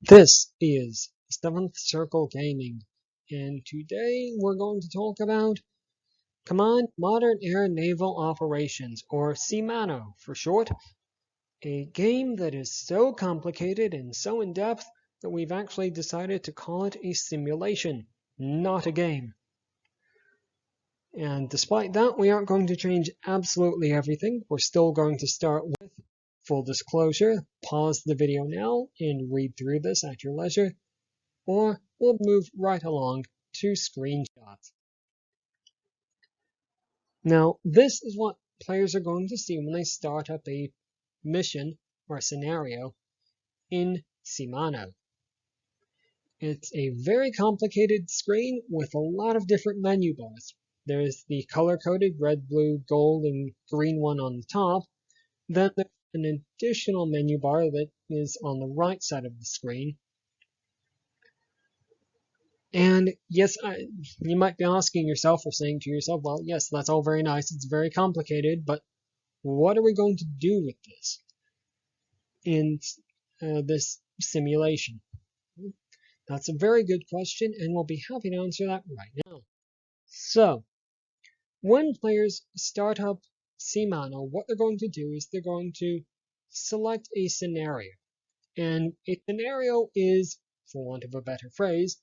This is Seventh Circle Gaming, and today we're going to talk about Modern Air Naval Operations, or CMANO for short, a game that is so complicated and so in-depth that we've actually decided to call it a simulation, not a game. And despite that, we aren't going to change absolutely everything. We're still going to start with full disclosure. Pause the video now and read through this at your leisure, or we'll move right along to screenshots. Now, this is what players are going to see when they start up a mission or a scenario in CMANO. It's a very complicated screen with a lot of different menu bars. There's the color-coded red, blue, gold, and green one on the top. Then there's an additional menu bar that is on the right side of the screen. And yes, you might be asking yourself or saying to yourself, well, yes, that's all very nice. It's very complicated, but what are we going to do with this in this simulation? That's a very good question, and we'll be happy to answer that right now. So, when players start up CMANO, what they're going to do is they're going to select a scenario. And a scenario is, for want of a better phrase,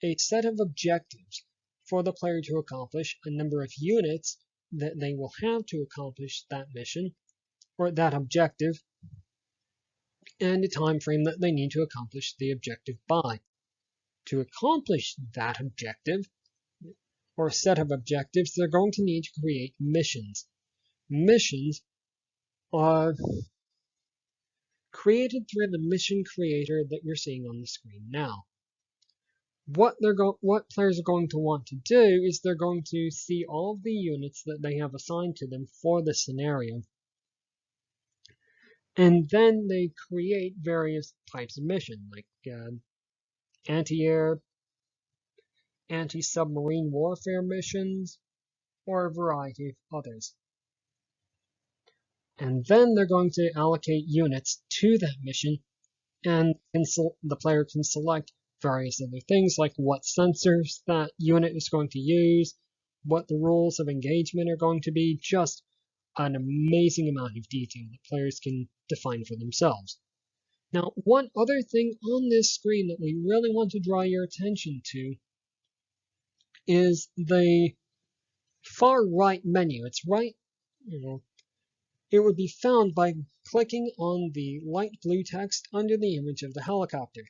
a set of objectives for the player to accomplish, a number of units that they will have to accomplish that mission or that objective, and a time frame that they need to accomplish the objective by. To accomplish that objective, or a set of objectives, they're going to need to create missions. Missions are created through the mission creator that you're seeing on the screen now. What players are going to want to do is they're going to see all of the units that they have assigned to them for the scenario. And then they create various types of mission, like anti-air, anti-submarine warfare missions, or a variety of others. And then they're going to allocate units to that mission, and the player can select various other things like what sensors that unit is going to use, what the rules of engagement are going to be, just an amazing amount of detail that players can define for themselves. Now, one other thing on this screen that we really want to draw your attention to is the far right menu. It's right, it would be found by clicking on the light blue text under the image of the helicopter.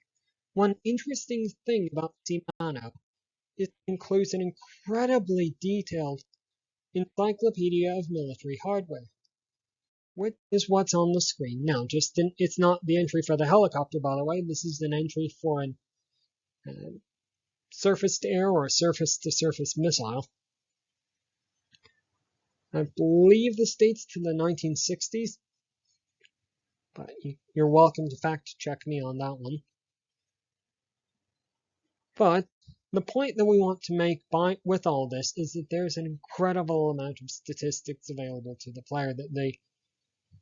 One interesting thing about CMANO is it includes an incredibly detailed encyclopedia of military hardware, which is what's on the screen now. It's not the entry for the helicopter, by the way. This is an entry for a surface-to-air or surface-to-surface missile. I believe this dates to the 1960s, but you're welcome to fact-check me on that one. But the point that we want to make with all this is that there's an incredible amount of statistics available to the player that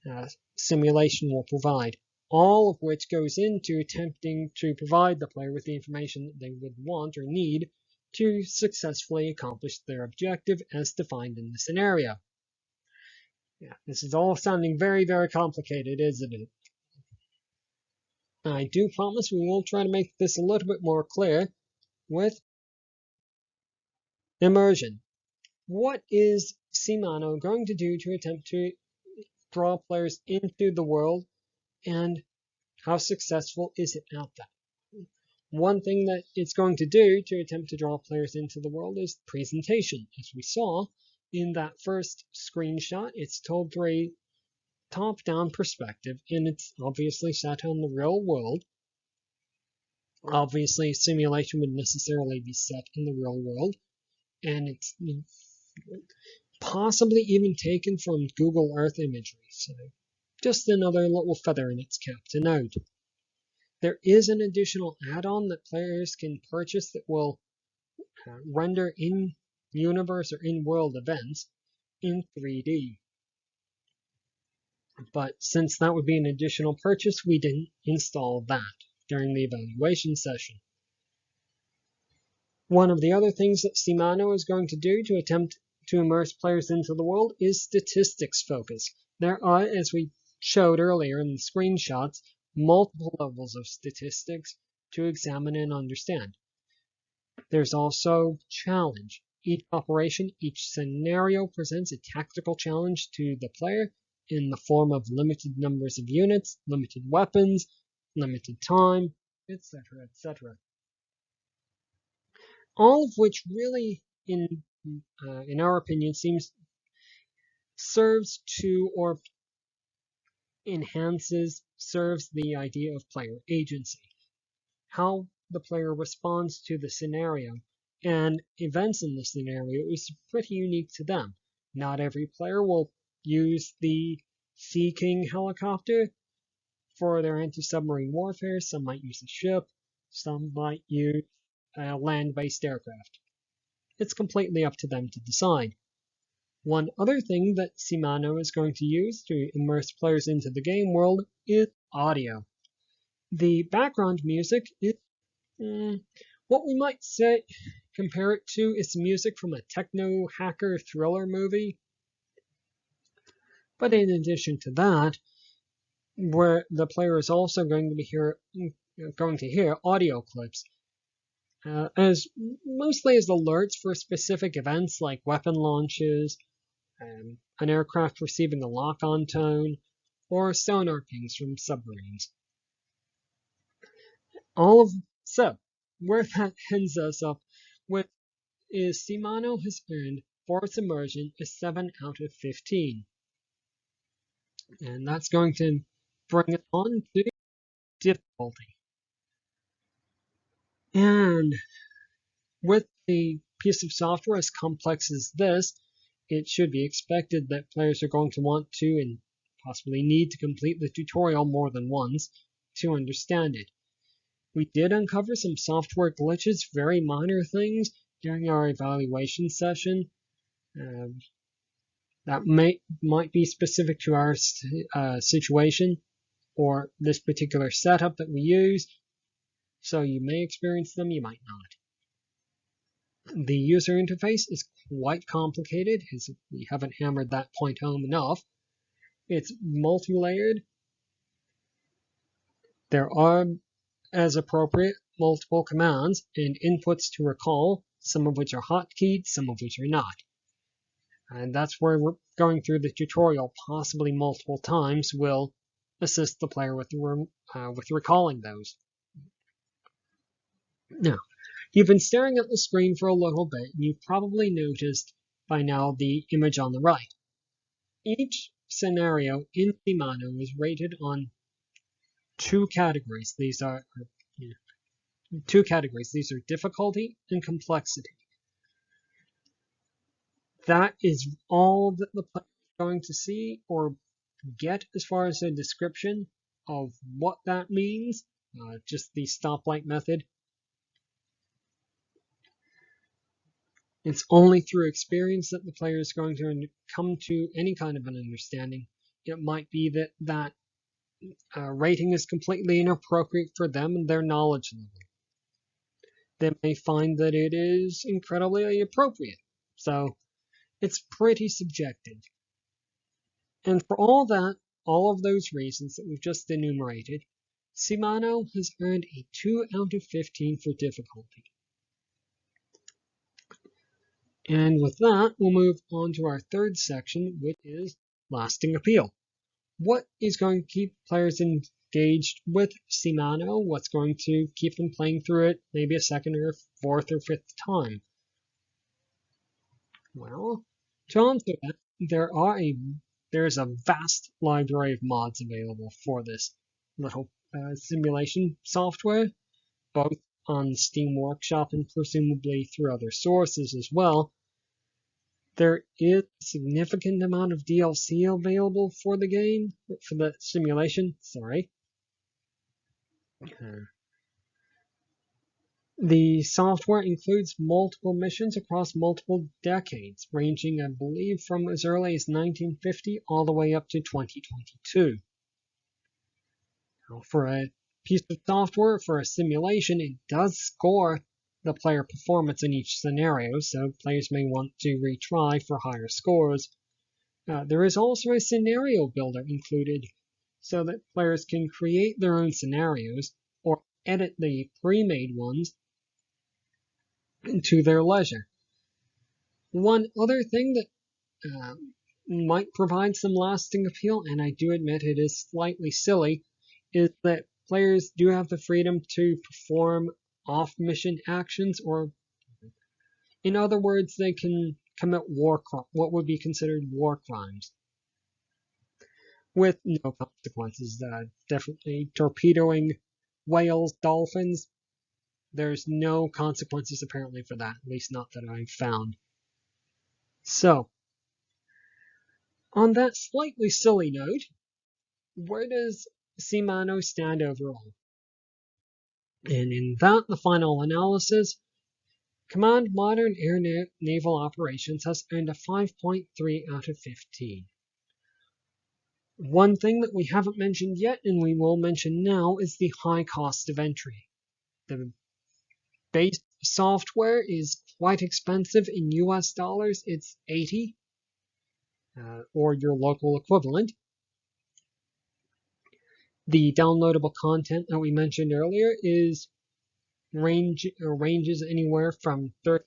the simulation will provide, all of which goes into attempting to provide the player with the information that they would want or need to successfully accomplish their objective as defined in the scenario. Yeah, this is all sounding very, very complicated, isn't it? I do promise we will try to make this a little bit more clear with Immersion. What is CMANO going to do to attempt to draw players into the world, and how successful is it at that? One thing that it's going to do to attempt to draw players into the world is presentation. As we saw in that first screenshot, it's told through a top-down perspective, and it's obviously set on the real world. Obviously, a simulation would necessarily be set in the real world, and it's possibly even taken from Google Earth imagery, so just another little feather in its cap to note. There is an additional add-on that players can purchase that will render in-universe or in-world events in 3D. But since that would be an additional purchase, we didn't install that. during the evaluation session. One of the other things that Shimano is going to do to attempt to immerse players into the world is statistics focus. There are, as we showed earlier in the screenshots, multiple levels of statistics to examine and understand. There's also challenge. Each operation, each scenario presents a tactical challenge to the player in the form of limited numbers of units, limited weapons, limited time, etc., etc. All of which really, in our opinion, serves to or serves the idea of player agency. How the player responds to the scenario and events in the scenario is pretty unique to them. Not every player will use the Sea King helicopter for their anti-submarine warfare. Some might use a ship. Some might use a land-based aircraft. It's completely up to them to decide. One other thing that Shimano is going to use to immerse players into the game world is audio. The background music is what we might say, compare it to, is music from a techno hacker thriller movie. But in addition to that, where the player is also going to hear audio clips, as mostly as alerts for specific events like weapon launches, an aircraft receiving a lock-on tone, or sonar pings from submarines. So, where that ends us up with is Shimano has earned for its immersion a 7 out of 15. And that's going to bring it on to difficulty. And with a piece of software as complex as this, it should be expected that players are going to want to and possibly need to complete the tutorial more than once to understand it. We did uncover some software glitches, very minor things, during our evaluation session. That might be specific to our situation or this particular setup that we use. So you may experience them, you might not. The user interface is quite complicated, as we haven't hammered that point home enough. It's multi-layered. There are, as appropriate, multiple commands and inputs to recall, some of which are hotkeyed, some of which are not. And that's where we're going through the tutorial possibly multiple times will assist the player with recalling those. Now, you've been staring at the screen for a little bit, and you've probably noticed by now the image on the right. Each scenario in Shimano is rated on two categories. These are difficulty and complexity. That is all that the player is going to see or get as far as a description of what that means, just the stoplight method. It's only through experience that the player is going to come to any kind of an understanding. It might be that rating is completely inappropriate for them and their knowledge level. They may find that it is incredibly appropriate. So it's pretty subjective. And for all of those reasons that we've just enumerated, Shimano has earned a 2 out of 15 for difficulty. And with that, we'll move on to our third section, which is lasting appeal. What is going to keep players engaged with Shimano? What's going to keep them playing through it maybe a second or fourth or fifth time? Well, to answer that, there's a vast library of mods available for this little simulation software, both on Steam Workshop and presumably through other sources as well. There is a significant amount of DLC available for the game, for the simulation, sorry. The software includes multiple missions across multiple decades, ranging, I believe, from as early as 1950 all the way up to 2022. Now, for a piece of software for a simulation, it does score the player performance in each scenario, so players may want to retry for higher scores. There is also a scenario builder included so that players can create their own scenarios or edit the pre-made ones to their leisure. One other thing that might provide some lasting appeal, and I do admit it is slightly silly, is that players do have the freedom to perform off-mission actions, or in other words, they can commit what would be considered war crimes with no consequences. Definitely torpedoing whales, dolphins. There's no consequences apparently for that, at least not that I've found. So, on that slightly silly note, where does Shimano stand overall? And in that, the final analysis, Command Modern Air Naval Operations has earned a 5.3 out of 15. One thing that we haven't mentioned yet, and we will mention now, is the high cost of entry. The base software is quite expensive in US dollars. It's 80, or your local equivalent. The downloadable content that we mentioned earlier ranges anywhere from 30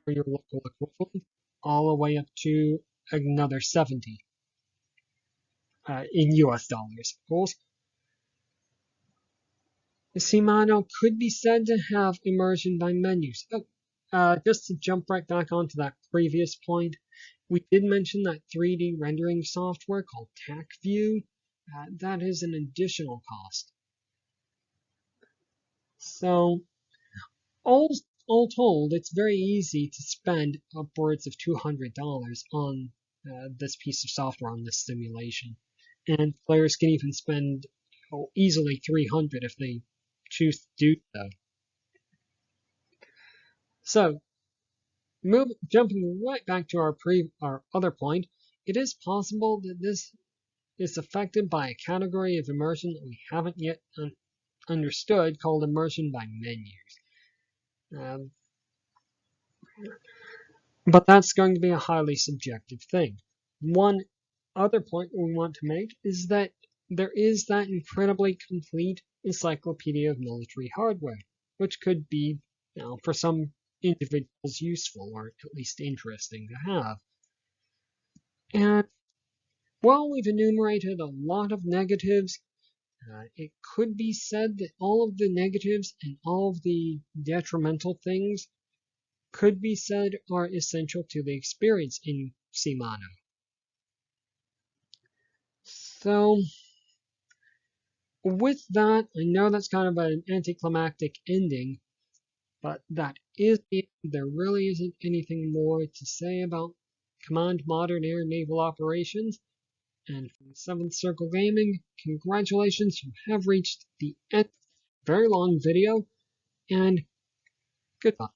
for your local equivalent all the way up to another 70 in US dollars, of course. Shimano could be said to have immersion by menus. Just to jump right back onto that previous point, we did mention that 3D rendering software called TacView. That is an additional cost. So, all told, it's very easy to spend upwards of $200 on this piece of software, on this simulation. And players can even spend easily $300 if they choose to do so. So, jumping right back to our other point, it is possible that this is affected by a category of immersion that we haven't yet understood, called immersion by menus. But that's going to be a highly subjective thing. One other point we want to make is that there is that incredibly complete encyclopedia of military hardware, which could be, for some individuals useful or at least interesting to have. And while we've enumerated a lot of negatives, it could be said that all of the negatives and all of the detrimental things could be said are essential to the experience in Shimano. So, with that, I know that's kind of an anticlimactic ending, but that is it. There really isn't anything more to say about Command Modern Air Naval Operations. And from 7th Circle Gaming, congratulations, you have reached the end of a very long video, and goodbye.